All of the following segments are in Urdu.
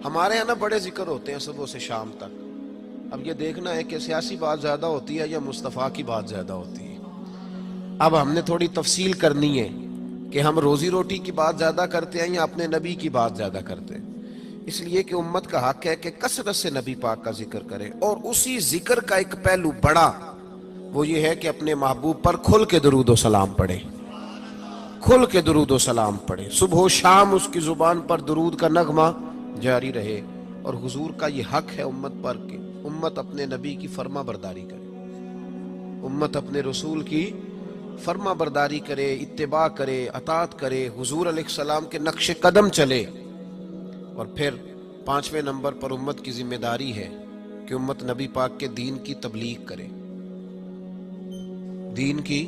ہمارے یہاں نا بڑے ذکر ہوتے ہیں صبح سے شام تک. اب یہ دیکھنا ہے کہ سیاسی بات زیادہ ہوتی ہے یا مصطفیٰ کی بات زیادہ ہوتی ہے. اب ہم نے تھوڑی تفصیل کرنی ہے کہ ہم روزی روٹی کی بات زیادہ کرتے ہیں یا اپنے نبی کی بات زیادہ کرتے ہیں. اس لیے کہ امت کا حق ہے کہ کثرت سے نبی پاک کا ذکر کرے، اور اسی ذکر کا ایک پہلو بڑا وہ یہ ہے کہ اپنے محبوب پر کھل کے درود و سلام پڑھے، کھل کے درود و سلام پڑھے. صبح و شام اس کی زبان پر درود کا نغمہ جاری رہے. اور حضور کا یہ حق ہے امت پر کہ امت اپنے نبی کی فرما برداری کرے، امت اپنے رسول کی فرما برداری کرے، اتباع کرے، اطاعت کرے، حضور علیہ السلام کے نقش قدم چلے. اور پھر 5ویں نمبر پر امت کی ذمہ داری ہے کہ امت نبی پاک کے دین کی تبلیغ کرے. دین کی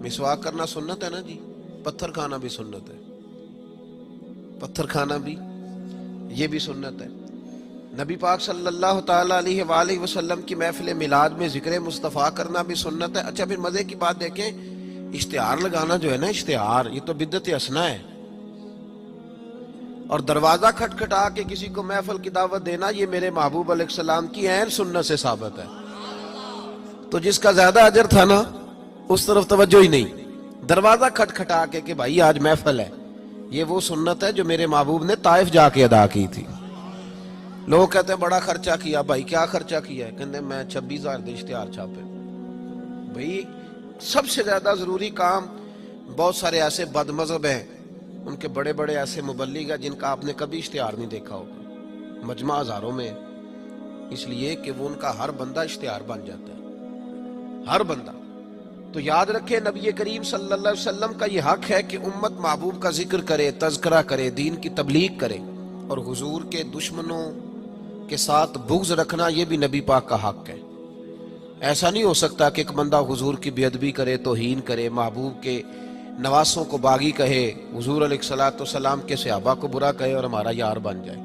مسواک کرنا سنت ہے نا جی، پتھر کھانا بھی سنت ہے، پتھر کھانا بھی یہ بھی سنت ہے. نبی پاک صلی اللہ تعالیٰ علیہ وآلہ وسلم کی محفل میلاد میں ذکر مصطفیٰ کرنا بھی سنت ہے. اچھا پھر مزے کی بات دیکھیں، اشتہار لگانا جو ہے نا، اشتہار یہ تو بدعت حسنہ ہے. اور دروازہ کھٹکھٹا کے کسی کو محفل کی دعوت دینا، یہ میرے محبوب علیہ السلام کی عین سنت سے ثابت ہے. تو جس کا زیادہ اجر تھا نا اس طرف توجہ ہی نہیں. دروازہ کھٹکھٹا کے کہ بھائی آج محفل ہے، یہ وہ سنت ہے جو میرے محبوب نے طائف جا کے ادا کی تھی. لوگ کہتے ہیں بڑا خرچہ کیا. بھائی کیا خرچہ کیا ہے؟ کہتے ہیں میں 26,000 دے اشتہار چھاپے. بھائی سب سے زیادہ ضروری کام، بہت سارے ایسے بد مذہب ہیں، ان کے بڑے بڑے ایسے مبلغ ہیں جن کا آپ نے کبھی اشتہار نہیں دیکھا ہوگا، مجمع ہزاروں میں، اس لیے کہ وہ ان کا ہر بندہ اشتہار بن جاتا ہے، ہر بندہ. تو یاد رکھے نبی کریم صلی اللہ علیہ وسلم کا یہ حق ہے کہ امت محبوب کا ذکر کرے، تذکرہ کرے، دین کی تبلیغ کرے. اور حضور کے دشمنوں کے ساتھ بغض رکھنا یہ بھی نبی پاک کا حق ہے. ایسا نہیں ہو سکتا کہ ایک بندہ حضور کی بے ادبی کرے، توہین کرے، محبوب کے نواسوں کو باغی کہے، حضور علیہ الصلوۃ والسلام کے صحابہ کو برا کہے اور ہمارا یار بن جائے.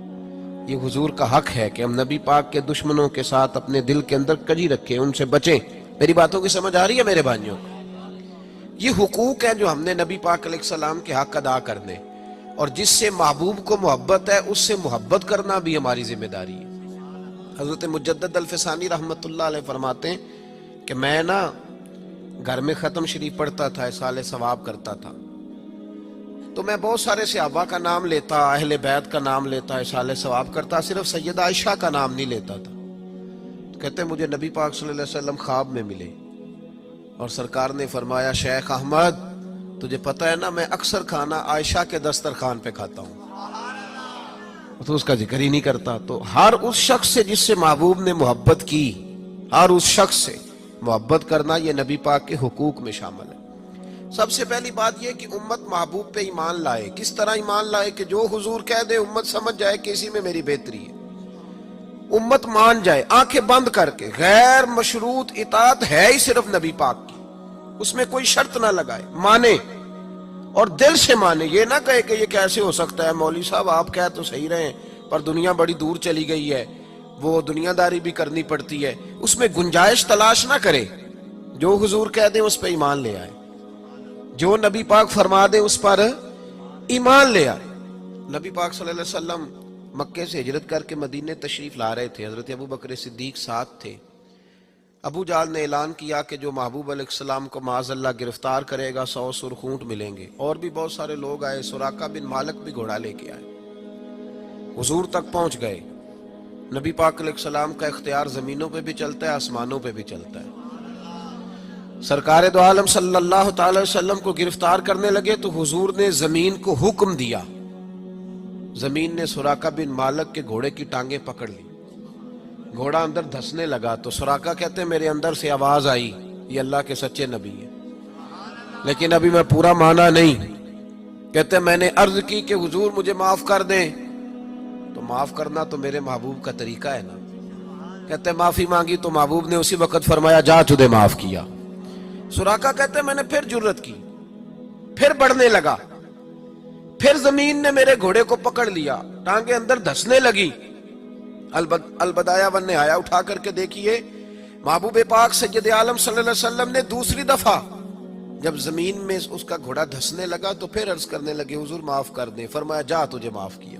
یہ حضور کا حق ہے کہ ہم نبی پاک کے دشمنوں کے ساتھ اپنے دل کے اندر کجی رکھیں، ان سے بچیں. میری باتوں کی سمجھ آ رہی ہے میرے بھائیوں؟ یہ حقوق ہیں جو ہم نے نبی پاک علیہ السلام کے حق ادا کرنے، اور جس سے محبوب کو محبت ہے اس سے محبت کرنا بھی ہماری ذمہ داری ہے. حضرت مجدد الفسانی رحمت اللہ علیہ فرماتے ہیں کہ میں نا گھر میں ختم شریف پڑھتا تھا، اصال ثواب کرتا تھا، تو میں بہت سارے صحابہ کا نام لیتا، اہل بیت کا نام لیتا، اصال ثواب کرتا، صرف سیدہ عائشہ کا نام نہیں لیتا تھا. کہتے ہیں مجھے نبی پاک صلی اللہ علیہ وسلم خواب میں ملے اور سرکار نے فرمایا شیخ احمد تجھے پتہ ہے نا میں اکثر کھانا عائشہ کے دسترخوان پہ کھاتا ہوں، تو اس کا ذکر ہی نہیں کرتا. تو ہر اس شخص سے جس سے محبوب نے محبت کی، ہر اس شخص سے محبت کرنا یہ نبی پاک کے حقوق میں شامل ہے. سب سے پہلی بات یہ کہ امت محبوب پہ ایمان لائے. کس طرح ایمان لائے؟ کہ جو حضور کہہ دے امت سمجھ جائے کہ اسی میں میری بہتری ہے، امت مان جائے آنکھیں بند کر کے. غیر مشروط اطاعت ہے ہی صرف نبی پاک کی، اس میں کوئی شرط نہ لگائے، مانے اور دل سے مانے. یہ نہ کہے کہ یہ کیسے ہو سکتا ہے مولوی صاحب، آپ کہہ تو صحیح رہے پر دنیا بڑی دور چلی گئی ہے، وہ دنیا داری بھی کرنی پڑتی ہے. اس میں گنجائش تلاش نہ کرے. جو حضور کہہ دیں اس پہ ایمان لے آئے، جو نبی پاک فرما دے اس پر ایمان لے آئے. نبی پاک صلی اللہ علیہ وسلم مکے سے ہجرت کر کے مدینے تشریف لا رہے تھے. حضرت ابو بکر صدیق ساتھ تھے. ابو جہل نے اعلان کیا کہ جو محبوب علیہ السلام کو معاذ اللہ گرفتار کرے گا 100 سرخ اونٹ ملیں گے. اور بھی بہت سارے لوگ آئے، سراقہ بن مالک بھی گھوڑا لے کے آئے. حضور تک پہنچ گئے. نبی پاک علیہ السلام کا اختیار زمینوں پہ بھی چلتا ہے، آسمانوں پہ بھی چلتا ہے. سرکار دو عالم صلی اللہ تعالی وسلم کو گرفتار کرنے لگے تو حضور نے زمین کو حکم دیا. زمین نے سراقہ بن مالک کے گھوڑے کی ٹانگیں پکڑ لی. گھوڑا اندر دھسنے لگا تو سراقہ کہتے ہیں میرے اندر سے آواز آئی یہ اللہ کے سچے نبی ہے، لیکن ابھی میں پورا مانا نہیں. کہتے ہیں میں نے عرض کی کہ حضور مجھے معاف کر دیں، تو معاف کرنا تو میرے محبوب کا طریقہ ہے نا. کہتے ہیں معافی مانگی تو محبوب نے اسی وقت فرمایا جا تجھے معاف کیا. سراقہ کہتے ہیں میں نے پھر جرت کی، پھر بڑھنے لگا، پھر زمین نے میرے گھوڑے کو پکڑ لیا، ٹانگیں اندر دھسنے لگی. البدایہ ون نے آیا اٹھا کر کے دیکھیے محبوب پاک سید عالم صلی اللہ علیہ وسلم نے دوسری دفعہ جب زمین میں اس کا گھوڑا دھسنے لگا تو پھر عرض کرنے لگے حضور معاف کر دیں. فرمایا جا تجھے معاف کیا.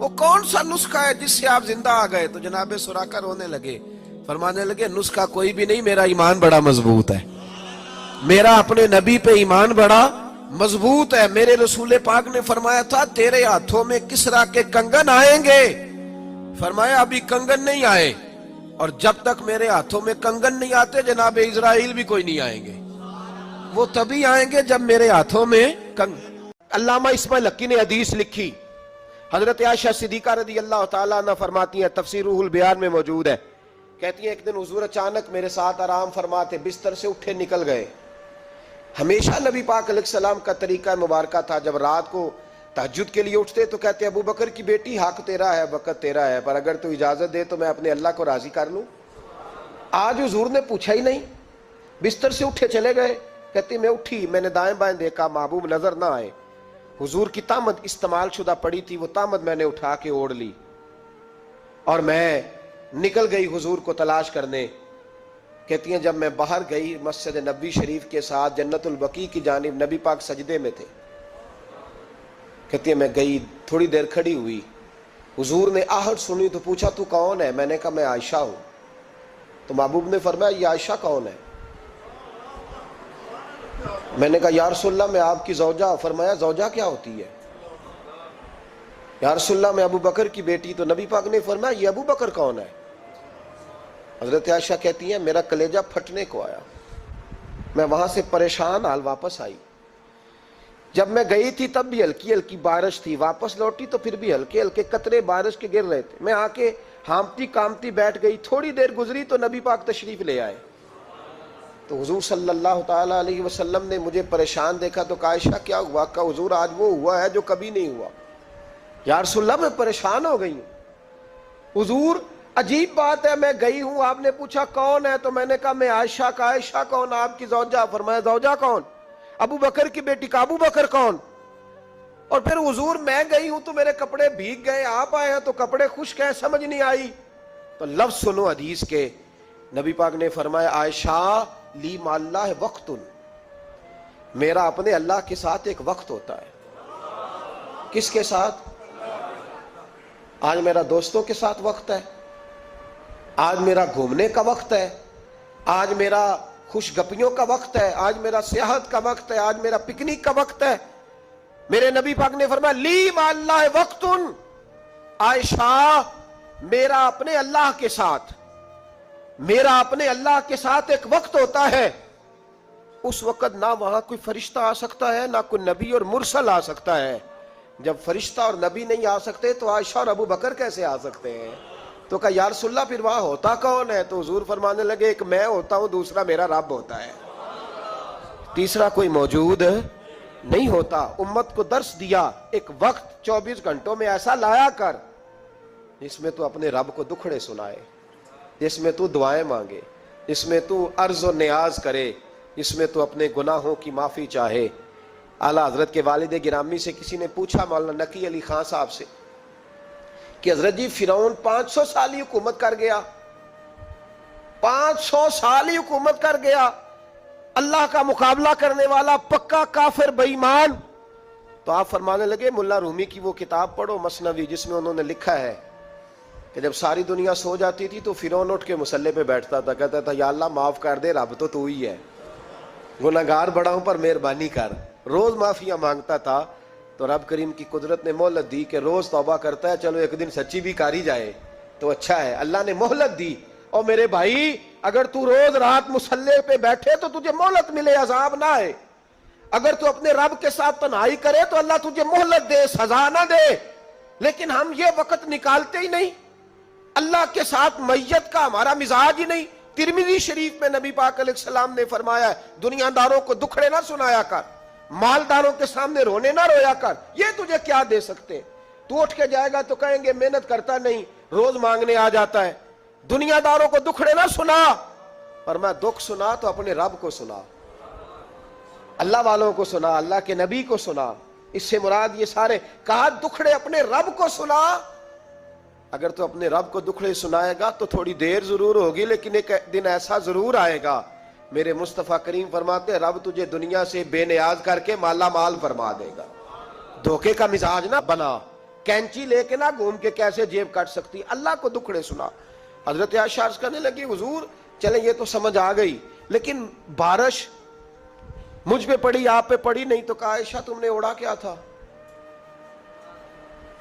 وہ کون سا نسخہ ہے جس سے آپ زندہ آ گئے؟ تو جناب سراقہ رونے لگے، فرمانے لگے نسخہ کوئی بھی نہیں، میرا ایمان بڑا مضبوط ہے، میرا اپنے نبی پہ ایمان بڑا مضبوط ہے۔ میرے رسول پاک نے فرمایا تھا تیرے ہاتھوں میں کسرا کے کنگن آئیں گے، فرمایا ابھی کنگن نہیں آئے، اور جب تک میرے ہاتھوں میں کنگن نہیں آتے جناب اسرائیل بھی کوئی نہیں آئیں گے، وہ تبھی آئیں گے جب میرے ہاتھوں میں کنگن۔ علامہ اسماعیل حقی نے حدیث لکھی، حضرت عائشہ صدیقہ رضی اللہ تعالیٰ عنہ فرماتی ہیں، تفسیر روح البیان میں موجود ہے، کہتی ہیں ایک دن حضور اچانک میرے ساتھ آرام فرماتے بستر سے اٹھے نکل گئے۔ ہمیشہ نبی پاک علیہ السلام کا طریقہ مبارکہ تھا، جب رات کو تہجد کے لیے اٹھتے تو کہتے ابو بکر کی بیٹی حق تیرا ہے، وقت تیرا ہے، پر اگر تو اجازت دے تو میں اپنے اللہ کو راضی کر لوں۔ آج حضور نے پوچھا ہی نہیں، بستر سے اٹھے چلے گئے۔ کہتی میں اٹھی، میں نے دائیں بائیں دیکھا، محبوب نظر نہ آئے۔ حضور کی طامت استعمال شدہ پڑی تھی، وہ طامت میں نے اٹھا کے اوڑھ لی اور میں نکل گئی حضور کو تلاش کرنے۔ کہتی ہیں جب میں باہر گئی مسجد نبوی شریف کے ساتھ جنت البقیع کی جانب، نبی پاک سجدے میں تھے۔ کہتی ہیں میں گئی، تھوڑی دیر کھڑی ہوئی، حضور نے آہٹ سنی تو پوچھا تو کون ہے؟ میں نے کہا میں عائشہ ہوں۔ تو محبوب نے فرمایا یہ عائشہ کون ہے؟ میں نے کہا یا رسول اللہ میں آپ کی زوجہ۔ فرمایا زوجہ کیا ہوتی ہے؟ یا رسول اللہ میں ابو بکر کی بیٹی۔ تو نبی پاک نے فرمایا یہ ابو بکر کون ہے؟ حضرت عائشہ کہتی ہیں میرا کلیجہ پھٹنے کو آیا، میں وہاں سے پریشان حال واپس آئی۔ جب میں گئی تھی تب بھی ہلکی ہلکی بارش تھی، واپس لوٹی تو پھر بھی ہلکے ہلکے قطرے بارش کے گر رہے تھے۔ میں آ کے ہامتی کامتی بیٹھ گئی، تھوڑی دیر گزری تو نبی پاک تشریف لے آئے۔ تو حضور صلی اللہ تعالیٰ علیہ وسلم نے مجھے پریشان دیکھا تو کہا عائشہ کیا ہوا؟ کہا حضور آج وہ ہوا ہے جو کبھی نہیں ہوا۔ یا رسول اللہ میں پریشان ہو گئی ہوں۔ حضور عجیب بات ہے، میں گئی ہوں، آپ نے پوچھا کون ہے تو میں نے کہا میں عائشہ۔ کا عائشہ کون؟ آپ کی زوجہ۔ فرمایا زوجہ کون؟ ابو بکر کی بیٹی۔ کا ابو بکر کون؟ اور پھر حضور میں گئی ہوں تو میرے کپڑے بھیگ گئے، آپ آئے ہیں تو کپڑے خشک ہیں، سمجھ نہیں آئی۔ تو لفظ سنو حدیث کے، نبی پاک نے فرمایا عائشہ لی مع اللہ وقت، میرا اپنے اللہ کے ساتھ ایک وقت ہوتا ہے۔ کس کے ساتھ؟ آج میرا دوستوں کے ساتھ وقت ہے، آج میرا گھومنے کا وقت ہے، آج میرا خوش گپیوں کا وقت ہے، آج میرا سیاحت کا وقت ہے، آج میرا پکنک کا وقت ہے۔ میرے نبی پاک نے فرمایا لی مع اللہ وقت، عائشہ میرا اپنے اللہ کے ساتھ، میرا اپنے اللہ کے ساتھ ایک وقت ہوتا ہے۔ اس وقت نہ وہاں کوئی فرشتہ آ سکتا ہے، نہ کوئی نبی اور مرسل آ سکتا ہے۔ جب فرشتہ اور نبی نہیں آ سکتے تو عائشہ اور ابو بکر کیسے آ سکتے ہیں؟ تو کہا یا رسول اللہ پھر وہاں ہوتا کون ہے؟ تو حضور فرمانے لگے ایک میں ہوتا ہوں، دوسرا میرا رب ہوتا ہے، تیسرا کوئی موجود نہیں ہوتا۔ امت کو درس دیا ایک وقت 24 گھنٹوں میں ایسا لایا کر جس میں تو اپنے رب کو دکھڑے سنائے، جس میں تو دعائیں مانگے، جس میں تو عرض و نیاز کرے، جس میں تو اپنے گناہوں کی معافی چاہے۔ اعلیٰ حضرت کے والد گرامی سے کسی نے پوچھا، مولانا نقی علی خان صاحب سے، کہ حضرت جی فرعون 500 سال ہی حکومت کر گیا، 500 سال ہی حکومت کر گیا، اللہ کا مقابلہ کرنے والا پکا کافر بے ایمان۔ تو آپ فرمانے لگے ملا رومی کی وہ کتاب پڑھو مثنوی، جس میں انہوں نے لکھا ہے کہ جب ساری دنیا سو جاتی تھی تو فرعون اٹھ کے مصلے پہ بیٹھتا تھا، کہتا تھا یا اللہ معاف کر دے، رب تو ہی ہے، گناہگار بڑا ہوں پر مہربانی کر۔ روز معافیاں مانگتا تھا تو رب کریم کی قدرت نے مہلت دی کہ روز توبہ کرتا ہے، چلو ایک دن سچی بھی کاری جائے تو اچھا ہے، اللہ نے مہلت دی۔ اور میرے بھائی اگر تو روز رات مصلے پہ بیٹھے تو تجھے مہلت ملے، عذاب نہ آئے۔ اگر تو اپنے رب کے ساتھ تنہائی کرے تو اللہ تجھے مہلت دے، سزا نہ دے۔ لیکن ہم یہ وقت نکالتے ہی نہیں، اللہ کے ساتھ میت کا ہمارا مزاج ہی نہیں۔ ترمذی شریف میں نبی پاک علیہ السلام نے فرمایا ہے دنیا داروں کو دکھڑے نہ سنایا کر، مالداروں کے سامنے رونے نہ رویا کر، یہ تجھے کیا دے سکتے؟ تو اٹھ کے جائے گا تو کہیں گے محنت کرتا نہیں، روز مانگنے آ جاتا ہے۔ دنیا داروں کو دکھڑے نہ سنا، اور میں دکھ سنا تو اپنے رب کو سنا، اللہ والوں کو سنا، اللہ کے نبی کو سنا۔ اس سے مراد یہ سارے کہا دکھڑے اپنے رب کو سنا۔ اگر تو اپنے رب کو دکھڑے سنائے گا تو تھوڑی دیر ضرور ہوگی، لیکن ایک دن ایسا ضرور آئے گا، میرے مصطفیٰ کریم فرماتے ہیں رب تجھے دنیا سے بے نیاز کر کے مالا مال فرما دے گا۔ دھوکے کا مزاج نہ بنا، کینچی لے کے نہ گھوم کے کیسے جیب کاٹ سکتی, اللہ کو دکھڑے سنا. حضرت عائشہ عرض کرنے لگی حضور چلیں یہ تو سمجھ آ گئی, لیکن بارش مجھ پہ پڑی آپ پہ پڑی نہیں, تو کہا عائشہ تم نے اوڑا کیا تھا؟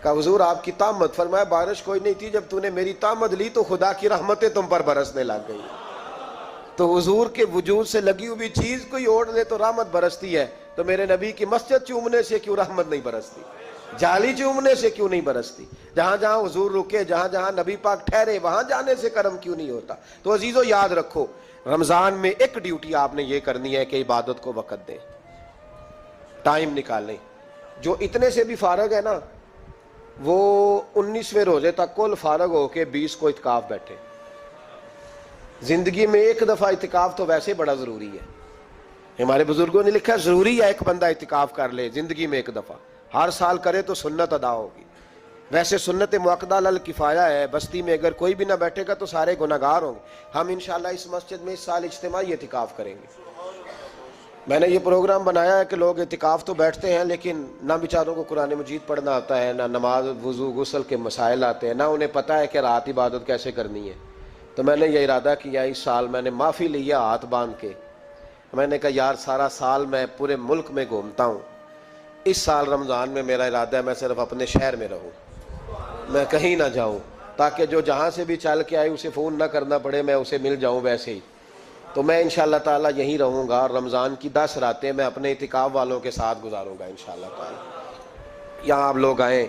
کہا حضور آپ کی طامت. فرمایا بارش کوئی نہیں تھی, جب تو نے میری طامت لی تو خدا کی رحمتیں تم پر برسنے لگ گئی. تو حضور کے وجود سے لگی ہوئی چیز کوئی اوڑھ لے تو رحمت برستی ہے, تو میرے نبی کی مسجد چومنے سے کیوں رحمت نہیں برستی؟ جالی چومنے سے کیوں نہیں برستی؟ جہاں جہاں حضور رکے, جہاں جہاں نبی پاک ٹھہرے, وہاں جانے سے کرم کیوں نہیں ہوتا؟ تو عزیزو یاد رکھو, رمضان میں ایک ڈیوٹی آپ نے یہ کرنی ہے کہ عبادت کو وقت دیں, ٹائم نکالیں. جو اتنے سے بھی فارغ ہے نا, وہ 19ویں روزے تک کل فارغ ہو کے 20 کو اعتکاف بیٹھے. زندگی میں ایک دفعہ اعتکاف تو ویسے بڑا ضروری ہے. ہمارے بزرگوں نے لکھا ضروری ہے ایک بندہ اعتکاف کر لے زندگی میں ایک دفعہ, ہر سال کرے تو سنت ادا ہوگی. ویسے سنت مؤکدہ الکفایہ ہے, بستی میں اگر کوئی بھی نہ بیٹھے گا تو سارے گناہگار ہوں گے. ہم انشاءاللہ اس مسجد میں اس سال اجتماعی اعتکاف کریں گے. میں نے یہ پروگرام بنایا ہے کہ لوگ اعتکاف تو بیٹھتے ہیں, لیکن نہ بیچاروں کو قرآن مجید پڑھنا آتا ہے, نہ نماز وضو غسل کے مسائل آتے ہیں, نہ انہیں پتہ ہے کہ رات عبادت کیسے کرنی ہے. تو میں نے یہ ارادہ کیا اس سال, میں نے معافی لیا ہاتھ باندھ کے. میں نے کہا یار سارا سال میں پورے ملک میں گھومتا ہوں, اس سال رمضان میں میرا ارادہ ہے میں صرف اپنے شہر میں رہوں, میں کہیں نہ جاؤں, تاکہ جو جہاں سے بھی چل کے آئے اسے فون نہ کرنا پڑے, میں اسے مل جاؤں ویسے ہی. تو میں انشاءاللہ تعالیٰ یہیں رہوں گا, اور رمضان کی 10 راتیں میں اپنے اعتکاف والوں کے ساتھ گزاروں گا انشاءاللہ تعالیٰ. یہاں آپ لوگ آئیں,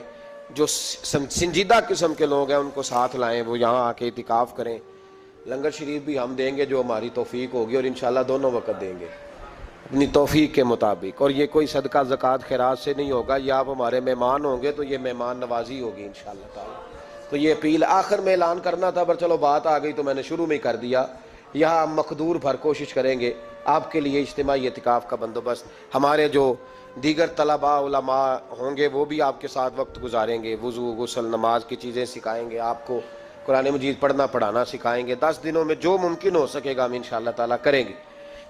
جو سنجیدہ قسم کے لوگ ہیں ان کو ساتھ لائیں, وہ یہاں آ کے اعتکاف کریں. لنگر شریف بھی ہم دیں گے جو ہماری توفیق ہوگی, اور انشاءاللہ دونوں وقت دیں گے اپنی توفیق کے مطابق. اور یہ کوئی صدقہ زکوٰۃ خیرات سے نہیں ہوگا, یہ آپ ہمارے مہمان ہوں گے تو یہ مہمان نوازی ہوگی انشاءاللہ تعالیٰ. تو یہ اپیل آخر میں اعلان کرنا تھا, پر چلو بات آ گئی تو میں نے شروع میں ہی کر دیا. یہاں ہم مقدور بھر کوشش کریں گے آپ کے لیے اجتماعی اعتکاف کا بندوبست. ہمارے جو دیگر طلباء علماء ہوں گے وہ بھی آپ کے ساتھ وقت گزاریں گے, وضو غسل نماز کی چیزیں سکھائیں گے, آپ کو قرآن مجید پڑھنا پڑھانا سکھائیں گے. 10 دنوں میں جو ممکن ہو سکے گا ہم انشاءاللہ تعالیٰ کریں گے.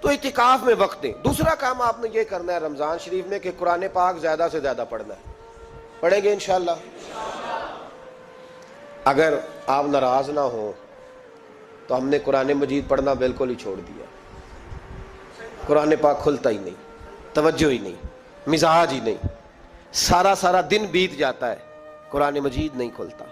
تو اعتکاف میں وقت دیں. دوسرا کام آپ نے یہ کرنا ہے رمضان شریف میں کہ قرآن پاک زیادہ سے زیادہ پڑھنا ہے. پڑھیں گے انشاءاللہ. اگر آپ ناراض نہ ہوں تو ہم نے قرآن مجید پڑھنا بالکل ہی چھوڑ دیا. قرآن پاک کھلتا ہی نہیں, توجہ ہی نہیں, مزاج ہی نہیں. سارا دن بیت جاتا ہے, قرآن مجید نہیں کھلتا.